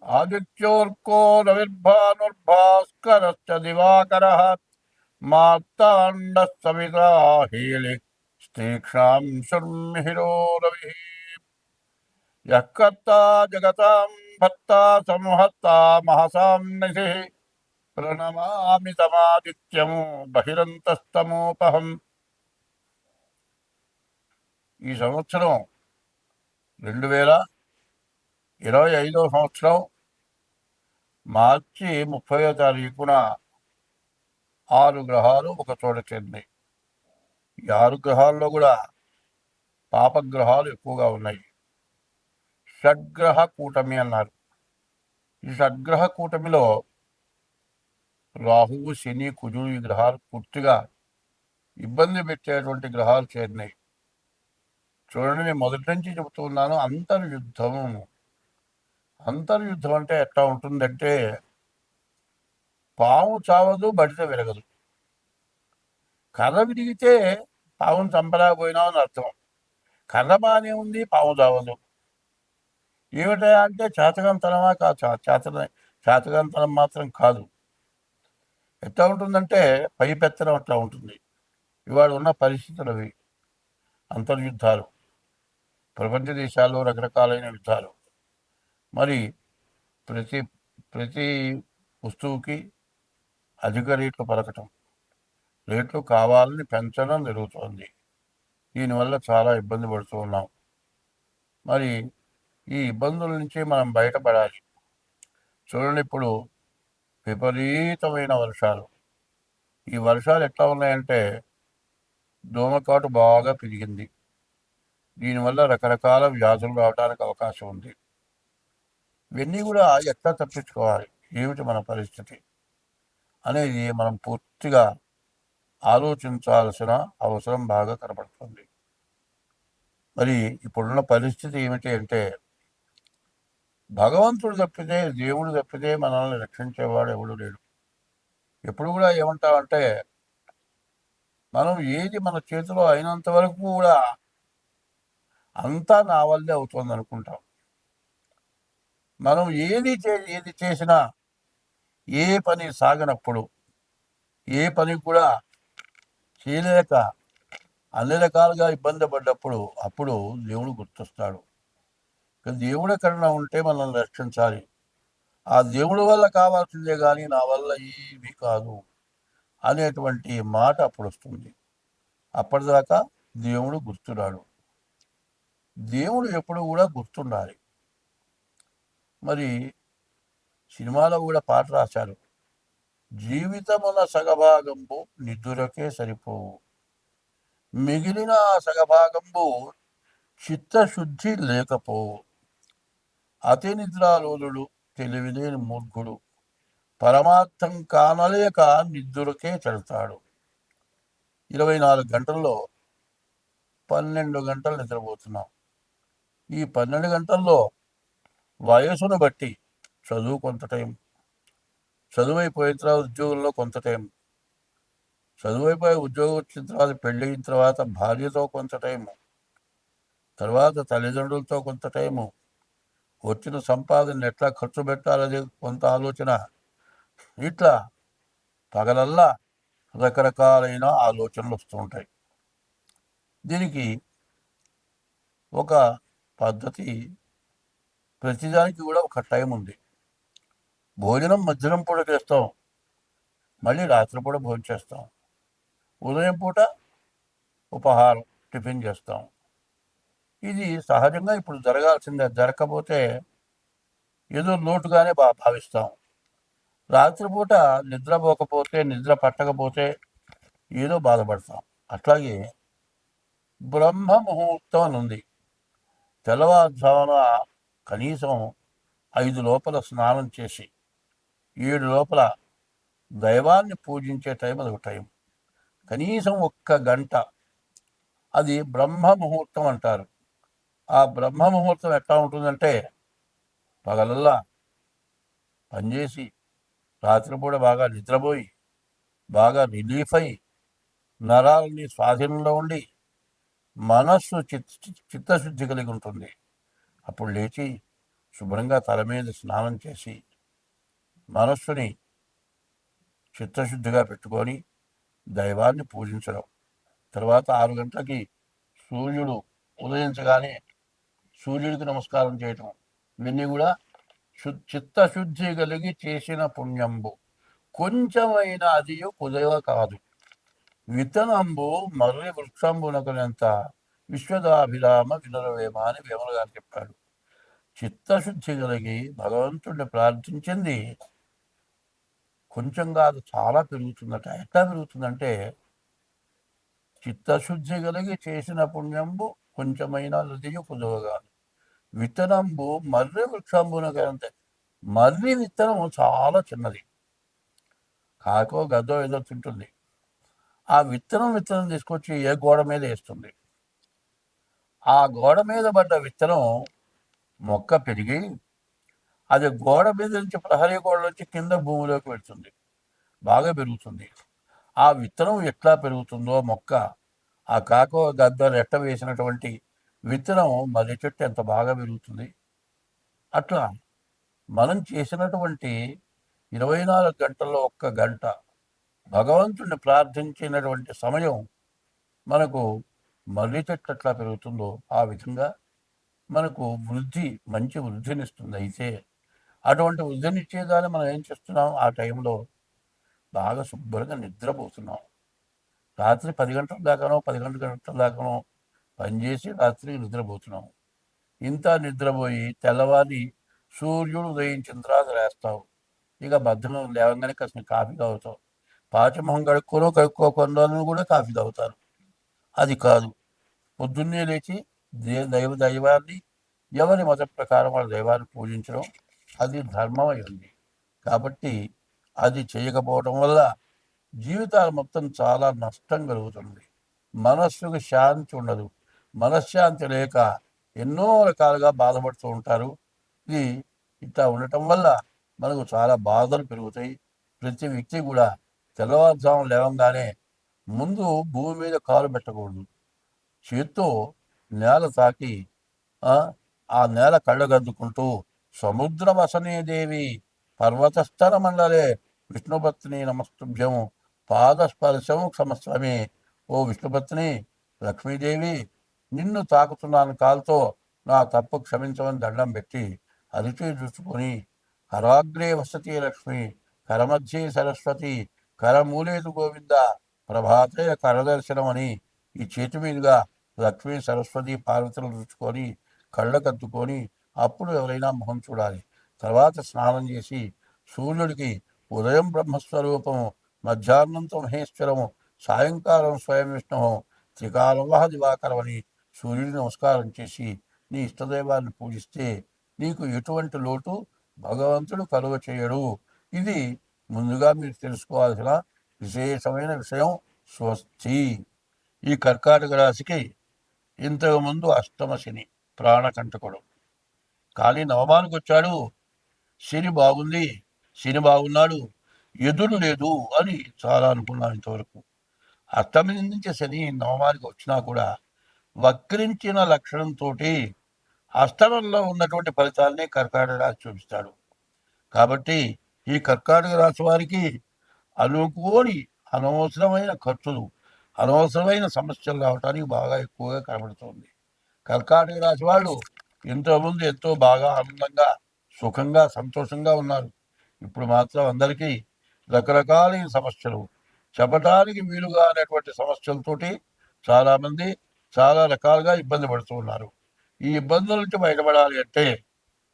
ఆదిత్యోర్కో రవిర్భానుర్భాస్కరశ్చ దివాకరः మార్తాండः సవితా హేళి తీక్ష్ణాంశుర్మిహిరో రవిः యః కర్తా జగతాం భర్తా సంహర్తా మహసాం నిధిః ప్రణమామి తమాదిత్యము బహిరంతస్తమోపహం. ఈ సంవత్సరం 2025 సంవత్సరం మార్చి 30వ తారీఖున 6 గ్రహాలు ఒక చోట చేరినాయి. ఈ 6 గ్రహాల్లో కూడా పాపగ్రహాలు ఎక్కువగా ఉన్నాయి. షడ్గ్రహ కూటమి అన్నారు. ఈ షడ్గ్రహ కూటమిలో రాహువు, శని, కుజుడు ఈ గ్రహాలు పూర్తిగా ఇబ్బంది పెట్టేటువంటి గ్రహాలు చేరినాయి. చూడండి, నేను మొదటి నుంచి చెబుతూ ఉన్నాను, అంతర్యుద్ధం. అంతర్యుద్ధం అంటే ఎట్లా ఉంటుందంటే, పాము చావదు, బడిత విరగదు. కర్ర విరిగితే పావును చంపలేకపోయినావు అని అర్థం. కర్ర బాగానే ఉంది, పాము చావదు. ఏమిటా అంటే చేతకంతనమా కాదు, చేతకంతనం మాత్రం కాదు. ఎట్లా ఉంటుందంటే పైపెత్తనం అట్లా ఉంటుంది. ఇవాళ ఉన్న పరిస్థితులు అవి. అంతర్యుద్ధాలు, ప్రపంచ దేశాల్లో రకరకాలైన యుద్ధాలు. మరి ప్రతి ప్రతి వస్తువుకి అధిక రేట్లు పలకటం, రేట్లు కావాలని పెంచడం జరుగుతోంది. దీనివల్ల చాలా ఇబ్బంది పడుతూ ఉన్నాం. మరి ఈ ఇబ్బందుల నుంచి మనం బయటపడాలి. చూడండి, ఇప్పుడు విపరీతమైన వర్షాలు. ఈ వర్షాలు ఎట్లా ఉన్నాయంటే దోమకాటు బాగా పెరిగింది. దీనివల్ల రకరకాల వ్యాధులు రావడానికి అవకాశం ఉంది. ఇవన్నీ కూడా ఎట్లా తప్పించుకోవాలి, ఏమిటి మన పరిస్థితి అనేది మనం పూర్తిగా ఆలోచించాల్సిన అవసరం బాగా కనపడుతుంది. మరి ఇప్పుడున్న పరిస్థితి ఏమిటి అంటే, భగవంతుడు తప్పితే, దేవుడు తప్పితే మనల్ని రక్షించేవాడు ఎవడు లేడు. ఎప్పుడు కూడా ఏమంటామంటే, మనం ఏది మన చేతిలో అయినంత వరకు కూడా అంతా నా వల్లే అవుతుంది అనుకుంటాం. మనం ఏది చేసినా, ఏ పని సాగనప్పుడు, ఏ పని కూడా చేయలేక అన్ని రకాలుగా ఇబ్బంది పడ్డప్పుడు, అప్పుడు దేవుడు గుర్తొస్తాడు. దేవుడు ఎక్కడన్నా ఉంటే మనల్ని రక్షించాలి. ఆ దేవుడి వల్ల కావాల్సిందే కానీ నా వల్ల ఏమీ కాదు అనేటువంటి మాట అప్పుడు వస్తుంది. అప్పటిదాకా దేవుడు గుర్తురాడు. దేవుడు ఎప్పుడు కూడా గుర్తుండాలి. మరి సినిమాలో కూడా పాట రాశారు, జీవితమున సగభాగంబు నిద్దురకే సరిపోవు, మిగిలిన సగభాగంబు చిత్తశుద్ధి లేకపోవు, అతి నిద్రాలోలుడు తెలివిలేని మూర్ఖుడు, పరమార్థం కానలేక నిద్దురకే చెడతాడు. 24 గంటల్లో 12 గంటలు నిద్రపోతున్నాం. ఈ 12 గంటల్లో వయసును బట్టి చదువు కొంత టైం, చదువు అయిపోయిన తర్వాత ఉద్యోగంలో కొంత టైం, చదువు అయిపోయి ఉద్యోగం వచ్చిన తర్వాత పెళ్ళి అయిన తర్వాత భార్యతో కొంత టైము, తర్వాత తల్లిదండ్రులతో కొంత టైము, వచ్చిన సంపాదన ఎట్లా ఖర్చు పెట్టాలనేది కొంత ఆలోచన. ఇట్లా పగలల్లా రకరకాలైన ఆలోచనలు వస్తూ ఉంటాయి. దీనికి ఒక పద్ధతి, ప్రతిదానికి కూడా ఒక టైం ఉంది. భోజనం మధ్యాహ్నం పూట చేస్తాం, మళ్ళీ రాత్రిపూట భోజనం చేస్తాం, ఉదయం పూట ఉపహారం టిఫిన్ చేస్తాం. ఇది సహజంగా ఇప్పుడు జరగాల్సిందే. జరగకపోతే ఏదో లోటుగానే భావిస్తాం. రాత్రిపూట నిద్రపోకపోతే, నిద్ర పట్టకపోతే ఏదో బాధపడతాం. అట్లాగే బ్రహ్మ ముహూర్తం అని ఉంది. తెల్లవారుజామున కనీసం 5 లోపల స్నానం చేసి 7 లోపల దైవాన్ని పూజించే టైం అదొక టైం. కనీసం 1 గంట, అది బ్రహ్మ ముహూర్తం అంటారు. ఆ బ్రహ్మ ముహూర్తం ఎట్లా ఉంటుందంటే, పగలల్లా పనిచేసి రాత్రిపూట బాగా నిద్రపోయి బాగా రిలీఫ్ అయి నరాలని స్వాధీనంలో ఉండి మనస్సు చిత్తశుద్ధి కలిగి ఉంటుంది. అప్పుడు లేచి శుభ్రంగా తల మీద స్నానం చేసి మనస్సుని చిత్తశుద్ధిగా పెట్టుకొని దైవాన్ని పూజించడం. తర్వాత 6 గంటలకి సూర్యుడు ఉదయించగానే సూర్యుడికి నమస్కారం చేయటం. ఇవన్నీ కూడా చిత్తశుద్ధి కలిగి చేసిన పుణ్యంబు కొంచెమైన అదియు కుదవ కాదు. విత్తనంబు మర్రి వృక్షంబునకునంత విశ్వదాభిరామ వినురవేమ అని వేమన గారు చెప్పాడు. చిత్తశుద్ధి కలిగి భగవంతుడిని ప్రార్థించింది కొంచెం కాదు, చాలా పెరుగుతుందట. ఎట్లా పెరుగుతుందంటే, చిత్తశుద్ధి కలిగి చేసిన పుణ్యంబు కొంచెమైన నదియు కుదవగాదు. విత్తనంబు మర్రి వృక్షంబునకంతే. మర్రి విత్తనం చాలా చిన్నది, కాకో గద్దో ఏదో తింటుంది. ఆ విత్తనం తీసుకొచ్చి ఏ గోడ మీద వేస్తుంది. ఆ గోడ మీద పడ్డ విత్తనం మొక్క పెరిగి అది గోడ మీద నుంచి ప్రహరీ గోడ నుంచి కింద భూమిలోకి వెళ్తుంది, బాగా పెరుగుతుంది. ఆ విత్తనం ఎట్లా పెరుగుతుందో మొక్క, ఆ కాకో గద్దలు ఎట్ట వేసినటువంటి విత్తనం మర్రి చెట్టు ఎంత బాగా పెరుగుతుంది. అట్లా మనం చేసినటువంటి 24 గంటల్లో 1 గంట భగవంతుడిని ప్రార్థించినటువంటి సమయం మనకు మర్రి చెట్టు ఎట్లా పెరుగుతుందో ఆ విధంగా మనకు మంచి వృద్ధినిస్తుంది. అయితే అటువంటి వృద్ధినిచ్చేదాన్ని మనం ఏం చేస్తున్నాం, ఆ టైంలో బాగా శుభ్రంగా నిద్రపోతున్నాం. రాత్రి 10 గంటల దాకానో 11 గంటల దాకానో పనిచేసి రాత్రి నిద్రపోతున్నాం. ఇంత నిద్రపోయి తెల్లవారి సూర్యుడు ఉదయించిన తర్వాత లేస్తావు. ఇక బద్ధకం లేవగానే కాసిన కాఫీ తాగుతావు. పాచమొహం కడుక్కోకుండా కూడా కాఫీ తాగుతారు. అది కాదు, పొద్దున్నే లేచి దైవాన్ని, ఎవరి మత ప్రకారం వాళ్ళ దైవాన్ని పూజించడం అది ధర్మం అయింది. కాబట్టి అది చేయకపోవడం వల్ల జీవితాలు మొత్తం చాలా నష్టం కలుగుతుంది. మనస్సుకు శాంతి ఉండదు. మనశ్శాంతి లేక ఎన్నో రకాలుగా బాధపడుతూ ఉంటారు. ఇది ఇట్లా ఉండటం వల్ల మనకు చాలా బాధలు పెరుగుతాయి. ప్రతి వ్యక్తి కూడా తెల్లవారుజాము లేవంగానే ముందు భూమి మీద కాలు పెట్టకూడదు. చేత్తో నేల తాకి ఆ నేల కళ్ళగద్దుకుంటూ సముద్ర వసనే దేవి పర్వతస్థర మండలే విష్ణుపత్ని నమస్తుభ్యం పాదస్పర్శం క్షమస్వమే. ఓ విష్ణుపత్ని లక్ష్మీదేవి, నిన్ను తాకుతున్నాను కాలుతో, నా తప్పు క్షమించమని దండం పెట్టి అరిచి చూసుకొని, కరాగ్రే వసతి లక్ష్మి, కరమధ్యే సరస్వతి, కరమూలేదు గోవింద, ప్రభాతే కరదర్శనం అని ఈ చేతి మీదుగా లక్ష్మీ సరస్వతి పార్వతులు రుచుకొని కళ్ళకద్దుకొని అప్పుడు ఎవరైనా మొహం చూడాలి. తర్వాత స్నానం చేసి సూర్యుడికి ఉదయం బ్రహ్మస్వరూపము, మధ్యాహ్నంతో మహేశ్వరము, సాయంకాలం స్వయం విష్ణువు, త్రికాలం వహ దివాకరం అని సూర్యుడిని నమస్కారం చేసి నీ ఇష్టదైవాన్ని పూజిస్తే నీకు ఎటువంటి లోటు భగవంతుడు కలుగ చేయడు. ఇది ముందుగా మీరు తెలుసుకోవాల్సిన విశేషమైన విషయం. స్వస్తి. ఈ కర్కాటక రాశికి ఇంతకుముందు అష్టమ శని, ప్రాణకంటకుడు. కానీ నవమానికి వచ్చాడు, శని బాగుంది, శని బాగున్నాడు, ఎదురు లేదు అని చాలా అనుకున్నాను ఇంతవరకు. అష్టమి నుంచి శని నవమానికి వచ్చినా కూడా వక్రించిన లక్షణంతో అష్టమంలో ఉన్నటువంటి ఫలితాలనే కర్కాటక రాశి చూపిస్తాడు. కాబట్టి ఈ కర్కాటక రాశి వారికి అనుకోని అనవసరమైన ఖర్చులు, అనవసరమైన సమస్యలు రావడానికి బాగా ఎక్కువగా కనబడుతుంది. కర్కాటక రాశి వాళ్ళు ఇంతకుముందు ఎంతో బాగా ఆనందంగా, సుఖంగా, సంతోషంగా ఉన్నారు. ఇప్పుడు మాత్రం అందరికీ రకరకాలైన సమస్యలు, చెప్పడానికి వీలుగా అనేటువంటి సమస్యలతోటి చాలామంది చాలా రకాలుగా ఇబ్బంది పడుతూ ఉన్నారు. ఈ ఇబ్బందుల నుంచి బయటపడాలి అంటే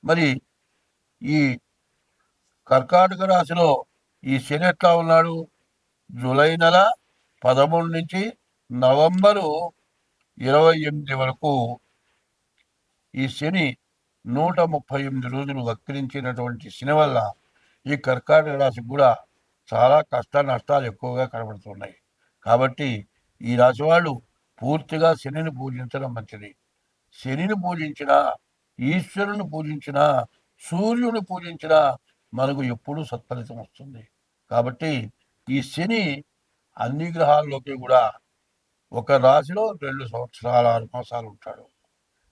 మరి ఈ కర్కాటక రాశిలో ఈ శని ఎట్లా ఉన్నాడు, జూలై నెల 13 నుంచి నవంబరు 28 వరకు ఈ శని 138 రోజులు వక్రించినటువంటి శని వల్ల ఈ కర్కాటక రాశికి కూడా చాలా కష్ట నష్టాలు ఎక్కువగా కనబడుతున్నాయి. కాబట్టి ఈ రాశి వాళ్ళు పూర్తిగా శనిని పూజించడం మంచిది. శనిని పూజించిన, ఈశ్వరుని పూజించిన, సూర్యుని పూజించిన మనకు ఎప్పుడూ సత్ఫలితం వస్తుంది. కాబట్టి ఈ శని అన్ని గ్రహాల్లోకి కూడా ఒక రాశిలో 2 సంవత్సరాలు 6 మాసాలు ఉంటాడు.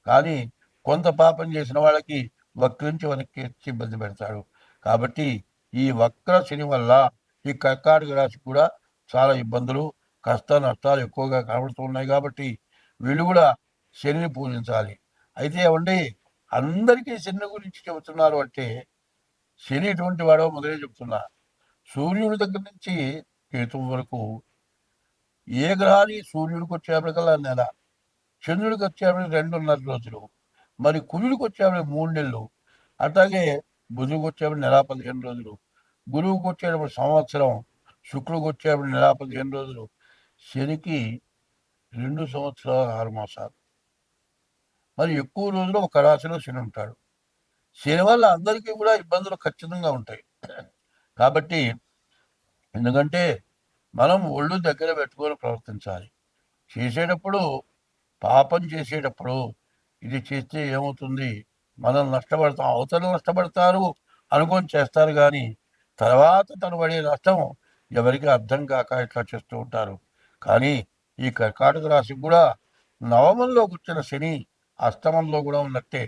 కానీ కొంత పాపం చేసిన వాళ్ళకి వక్రించి వెనక్కి ఎత్తి ఇబ్బంది పెడతాడు. కాబట్టి ఈ వక్ర శని వల్ల ఈ కర్కాటక రాశి కూడా చాలా ఇబ్బందులు, కష్ట నష్టాలు ఎక్కువగా కనబడుతున్నాయి. కాబట్టి వీళ్ళు కూడా శనిని పూజించాలి. అయితే ఏమండి, అందరికీ శని గురించి చెబుతున్నారు అంటే శని ఎటువంటి వాడో మొదలే చెప్తున్నా. సూర్యుడి దగ్గర నుంచి కేతువు వరకు ఏ గ్రహాన్ని సూర్యుడికి వచ్చేప్పటికల్లా నెల, చంద్రుడికి వచ్చేప్పటికి 2.5 రోజులు, మరి కుజుడికి వచ్చేప్పటికి 3 నెలలు, అట్లాగే బుధుడికి వచ్చేప్పటికి నెల 15 రోజులు, గురువుకి వచ్చేటప్పుడు సంవత్సరం, శుక్రుడికి వచ్చేప్పటికి నెల 15 రోజులు, శనికి 2 సంవత్సరాలు 6 మాసాలు. మరి ఎక్కువ రోజులు ఒక రాశిలో శని ఉంటాడు. శని వల్ల అందరికీ కూడా ఇబ్బందులు ఖచ్చితంగా ఉంటాయి. కాబట్టి ఎందుకంటే మనం ఒళ్ళు దగ్గర పెట్టుకొని ప్రవర్తించాలి. చేసేటప్పుడు, పాపం చేసేటప్పుడు ఇది చేస్తే ఏమవుతుంది, మనం నష్టపడతాం, అవతల నష్టపడతారు అనుకొని చేస్తారు. కానీ తర్వాత తను పడే నష్టం ఎవరికి అర్థం కాక ఇట్లా చేస్తూ ఉంటారు. కానీ ఈ కర్కాటక రాశికి కూడా నవమంలో కూర్చున్న శని అష్టమంలో కూడా ఉన్నట్టే.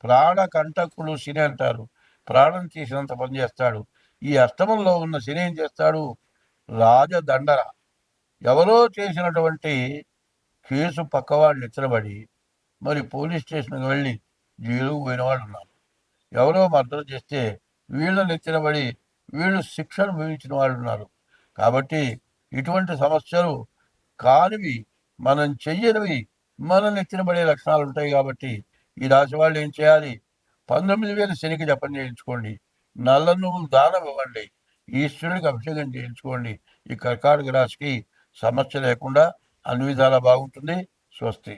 ప్రాణ కంటకుడు శని అంటారు. ప్రాణం తీసినంత పని చేస్తాడు. ఈ అష్టమంలో ఉన్న శని ఏం చేస్తాడు, రాజదండన. ఎవరో చేసినటువంటి కేసు పక్కవాళ్ళు ఎత్తబడి మరి పోలీస్ స్టేషన్కి వెళ్ళి జైలుకు పోయిన వాళ్ళు ఉన్నారు. ఎవరో మర్డర్ చేస్తే వీళ్ళని ఎత్తినబడి వీళ్ళు శిక్షను భవించిన వాళ్ళు ఉన్నారు. కాబట్టి ఇటువంటి సమస్యలు కానివి, మనం చెయ్యనివి మనల్ని ఎత్తినబడే లక్షణాలు ఉంటాయి. కాబట్టి ఈ రాశి వాళ్ళు ఏం చేయాలి, 19,000 శనికి జపం చేయించుకోండి, నల్ల నువ్వులు దానం ఇవ్వండి, ఈశ్వరుడికి అభిషేకం చేయించుకోండి. ఈ కర్కాటక రాశికి సమస్య లేకుండా అన్ని విధాలా బాగుంటుంది. స్వస్తి.